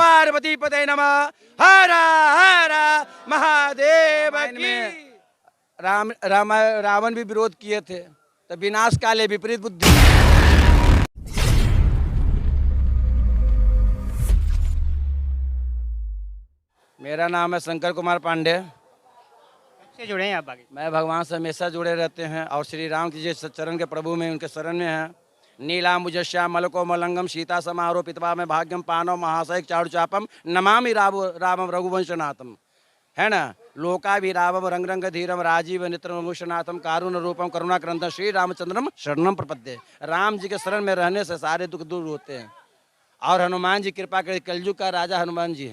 पार्वती पते नमः। हर हर महादेव की। रावण भी विरोध किए थे, तो विनाश काले विपरीत बुद्धि। मेरा नाम है शंकर कुमार पांडे। कब से जुड़े हैं आप बागी? मैं भगवान से हमेशा जुड़े रहते हैं और श्री राम की जिस चरण के प्रभु में उनके शरण में हैं। नीलाम्बुजश्याम मलको मलंगम सीता समारोपितवा में भाग्यम पानव महाशय चारु चापम नमामि रामम रघुवंशनाथम। है ना। लोकाभिरामम रंग रंग धीरम राजीव नेत्रभूषणाथम कारुण रूपम करुणाक्रंदम श्री रामचंद्रम शरणम प्रपद्ये। राम जी के शरण में रहने से सारे दुख दूर होते हैं। और हनुमान जी कृपा कर, कलयुग का राजा हनुमान जी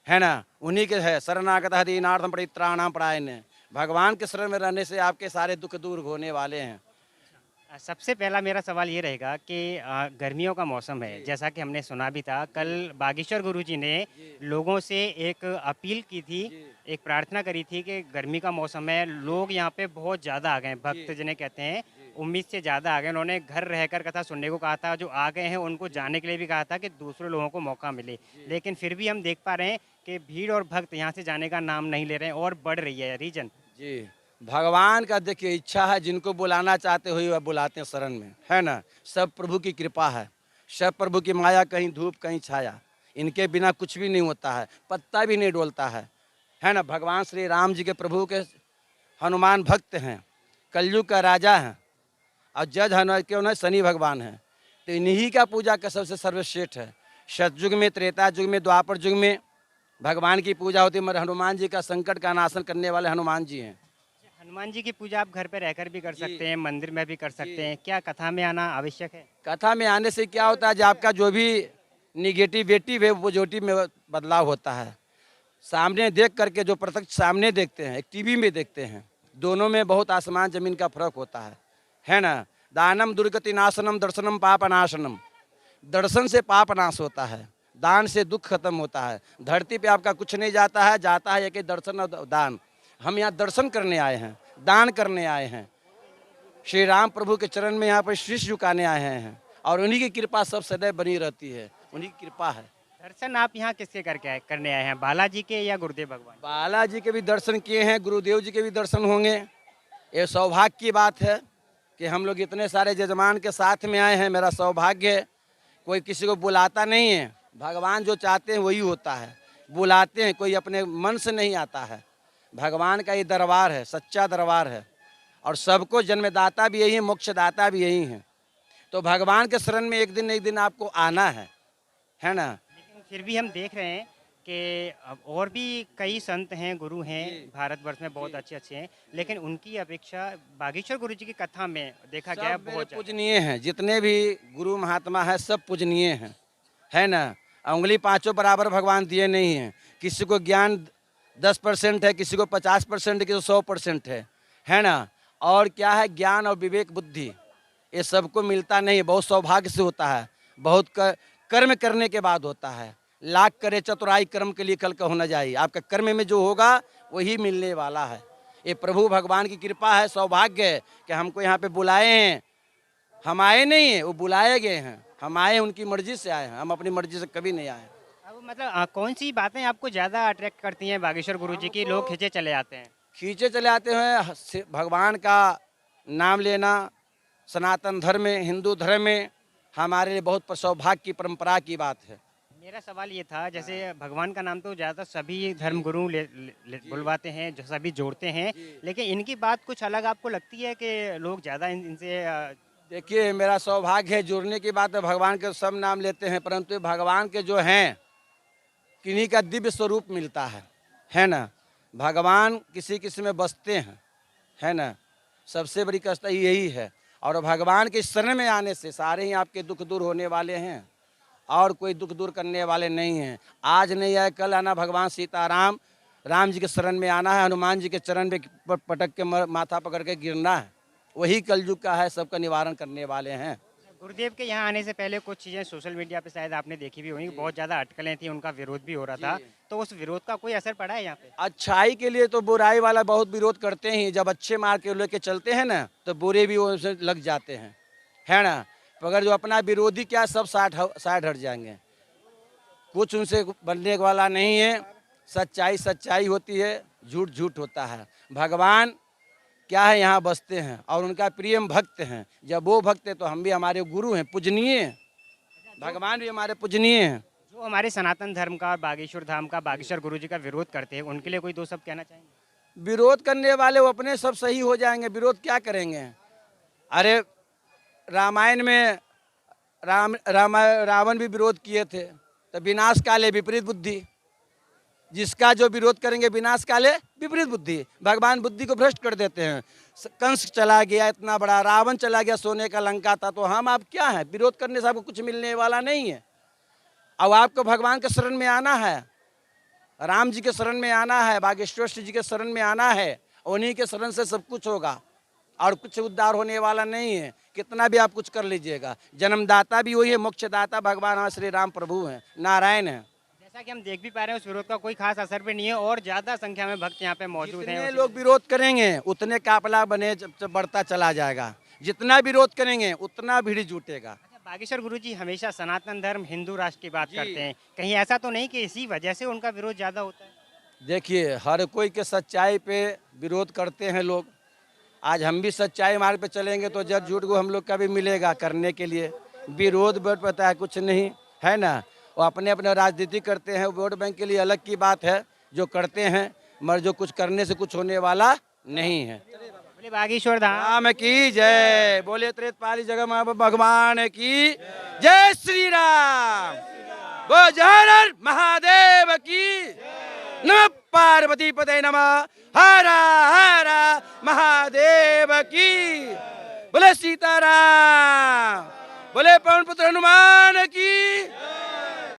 है ना। उन्हीं के है शरणागत दीनार्थम परित्राणाम परायणे। भगवान के शरण में रहने से आपके सारे दुख दूर होने वाले हैं। सबसे पहला मेरा सवाल ये रहेगा कि गर्मियों का मौसम है, जैसा कि हमने सुना भी था। कल बागेश्वर गुरुजी ने लोगों से एक अपील की थी, एक प्रार्थना करी थी कि गर्मी का मौसम है, लोग यहाँ पे बहुत ज़्यादा आ गए हैं, भक्त जिन्हें कहते हैं उम्मीद से ज़्यादा आ गए। उन्होंने घर रहकर कथा सुनने को कहा था, जो आ गए हैं उनको जाने के लिए भी कहा था कि दूसरे लोगों को मौका मिले। लेकिन फिर भी हम देख पा रहे हैं कि भीड़ और भक्त यहाँ से जाने का नाम नहीं ले रहे हैं और बढ़ रही है रीजन। जी, भगवान का देखिए इच्छा है, जिनको बुलाना चाहते हुए वह बुलाते हैं शरण में, है ना। सब प्रभु की कृपा है, सब प्रभु की माया, कहीं धूप कहीं छाया। इनके बिना कुछ भी नहीं होता है, पत्ता भी नहीं डोलता है ना। भगवान श्री राम जी के प्रभु के हनुमान भक्त हैं, कलयुग का राजा हैं और जज हनुमान क्यों ना शनि भगवान हैं। तो इन्हीं का पूजा का सबसे सर्वश्रेष्ठ है। सतयुग में, त्रेता युग में, द्वापर युग में भगवान की पूजा होती है, मगर हनुमान जी का संकट का नाशन करने वाले हनुमान जी हैं। हनुमान जी की पूजा आप घर पे रहकर भी कर सकते हैं, मंदिर में भी कर सकते हैं, क्या कथा में आना आवश्यक है? कथा में आने से क्या होता है, जो आपका जो भी निगेटिविटी है वो पॉजिटिव में बदलाव होता है। सामने देख करके जो प्रत्यक्ष सामने देखते हैं, एक टीवी में देखते हैं, दोनों में बहुत आसमान जमीन का फर्क होता है ना। दानम दुर्गति नाशनम दर्शनम पाप नाशनम। दर्शन से पाप नाश होता है, दान से दुख खत्म होता है। धरती पे आपका कुछ नहीं जाता है, जाता है एक दर्शन और दान। हम यहाँ दर्शन करने आए हैं, दान करने आए हैं, श्री राम प्रभु के चरण में यहाँ पर शीश झुकाने आए हैं और उन्हीं की कृपा सब सदैव बनी रहती है, उन्हीं की कृपा है। दर्शन आप यहाँ किसके करने आए हैं, बालाजी के या गुरुदेव भगवान? बालाजी के भी दर्शन किए हैं, गुरुदेव जी के भी दर्शन होंगे। ये सौभाग्य की बात है कि हम लोग इतने सारे जजमान के साथ में आए हैं। मेरा सौभाग्य है, कोई किसी को बुलाता नहीं है, भगवान जो चाहते हैं वही होता है। बुलाते हैं, कोई अपने मन से नहीं आता है। भगवान का ये दरबार है, सच्चा दरबार है और सबको जन्मदाता भी यही है, मोक्षदाता भी यही है। तो भगवान के शरण में एक दिन आपको आना है ना। लेकिन फिर भी हम देख रहे हैं कि और भी कई संत हैं, गुरु हैं भारतवर्ष में, बहुत अच्छे अच्छे हैं, लेकिन उनकी अपेक्षा बागेश्वर गुरु जी की कथा में देखा गया बहुत पूजनीय हैं। जितने भी गुरु महात्मा है सब पूजनीय हैं, है ना। उंगली पांचों बराबर भगवान दिए नहीं हैं। किसी को ज्ञान 10% है, किसी को 50%, किसी को 100% है ना। और क्या है, ज्ञान और विवेक बुद्धि ये सबको मिलता नहीं है, बहुत सौभाग्य से होता है, बहुत कर्म करने के बाद होता है। लाख करे चतुराई कर्म के लिए कल का होना चाहिए। आपका कर्म में जो होगा वही मिलने वाला है। ये प्रभु भगवान की कृपा है, सौभाग्य है कि हमको यहाँ पे बुलाए हैं। हम आए नहीं हैं, वो बुलाए गए हैं। हम आए उनकी मर्जी से आए हैं, हम अपनी मर्जी से कभी नहीं आए। अब मतलब कौन सी बातें आपको ज़्यादा अट्रैक्ट करती हैं बागेश्वर गुरु जी की? लोग खींचे चले आते हैं, खींचे चले आते हैं। भगवान का नाम लेना सनातन धर्म में, हिंदू धर्म में हमारे लिए बहुत सौभाग्य की परंपरा की बात है। मेरा सवाल ये था, जैसे भगवान का नाम तो ज़्यादातर सभी धर्मगुरु बुलवाते हैं, जो सभी जोड़ते हैं, लेकिन इनकी बात कुछ अलग आपको लगती है कि लोग ज़्यादा इनसे देखिए, मेरा सौभाग्य है, जुड़ने की बात है। भगवान के सब नाम लेते हैं, परंतु भगवान के जो हैं किन्हीं का दिव्य स्वरूप मिलता है ना। भगवान किसी किसी में बसते हैं, है ना। सबसे बड़ी कष्ट यही है। और भगवान के शरण में आने से सारे ही आपके दुख दूर होने वाले हैं और कोई दुख दूर करने वाले नहीं हैं। आज नहीं आए कल आना। भगवान सीताराम राम जी के शरण में आना है, हनुमान जी के चरण में पटक के माथा पकड़ के गिरना है। वही कलयुग का है, सबका निवारण करने वाले हैं। गुरुदेव के यहाँ आने से पहले कुछ चीज़ें सोशल मीडिया पे शायद आपने देखी भी होंगी, बहुत ज़्यादा अटकलें थी, उनका विरोध भी हो रहा था, तो उस विरोध का कोई असर पड़ा है यहाँ पे? अच्छाई के लिए तो बुराई वाला बहुत विरोध करते हैं। जब अच्छे मार्ग के लेके चलते हैं ना, तो बुरे भी उनसे लग जाते हैं, है ना। मगर जो अपना विरोधी क्या सब साइड हट जाएंगे। कुछ उनसे बनने वाला नहीं है। सच्चाई सच्चाई होती है, झूठ झूठ होता है। भगवान क्या है, यहाँ बसते हैं और उनका प्रिय भक्त हैं। जब वो भक्त है तो हम भी हमारे गुरु हैं, पूजनीय हैं। भगवान भी हमारे पूजनीय हैं। जो हमारे सनातन धर्म का और बागेश्वर धाम का बागेश्वर गुरु जी का विरोध करते हैं, उनके लिए कोई दो शब्द कहना चाहेंगे? विरोध करने वाले वो अपने सब सही हो जाएंगे, विरोध क्या करेंगे? अरे रामायण में रावण भी विरोध किए थे, तो विनाश काले विपरीत बुद्धि। जिसका जो विरोध करेंगे विनाश काले विपरीत बुद्धि। भगवान बुद्धि को भ्रष्ट कर देते हैं। कंस चला गया इतना बड़ा, रावण चला गया, सोने का लंका था, तो हम आप क्या है? विरोध करने से आपको कुछ मिलने वाला नहीं है। अब आपको भगवान के शरण में आना है, राम जी के शरण में आना है, बागेश्वर जी के शरण में आना है। उन्हीं के शरण से सब कुछ होगा और कुछ उद्धार होने वाला नहीं है। कितना भी आप कुछ कर लीजिएगा, जन्मदाता भी वही है, मोक्षदाता भगवान श्री राम प्रभु हैं, नारायण हैं। जैसा कि हम देख भी पा रहे हैं, उस विरोध का कोई खास असर भी नहीं है और ज्यादा संख्या में भक्त यहाँ पे मौजूद जितने हैं। लोग विरोध करेंगे उतने काफिला बने जब बढ़ता चला जाएगा। जितना विरोध करेंगे उतना भीड़ जुटेगा। अच्छा, बागेश्वर गुरु जी हमेशा सनातन धर्म हिंदू राष्ट्र की बात जी। करते हैं, कहीं ऐसा तो नहीं कि इसी वजह से उनका विरोध ज्यादा होता है? देखिए, हर कोई के सच्चाई पे विरोध करते हैं लोग। आज हम भी सच्चाई मार्ग पे चलेंगे तो जब झूठ को हम लोग का भी मिलेगा करने के लिए। विरोध वोट पता है कुछ नहीं है ना, वो अपने अपने राजनीति करते हैं। वोट बैंक के लिए अलग की बात है जो करते हैं, मगर जो कुछ करने से कुछ होने वाला नहीं है। बोले बागेश्वर धाम राम की जय, बोले त्रेतपाली जगन्नाथ भगवान की जय। श्री राम, वो जय महादेव की। नमः पार्वती पते नमः, हरा हरा महादेव की। बोले सीताराम, बोले पवन पुत्र हनुमान की।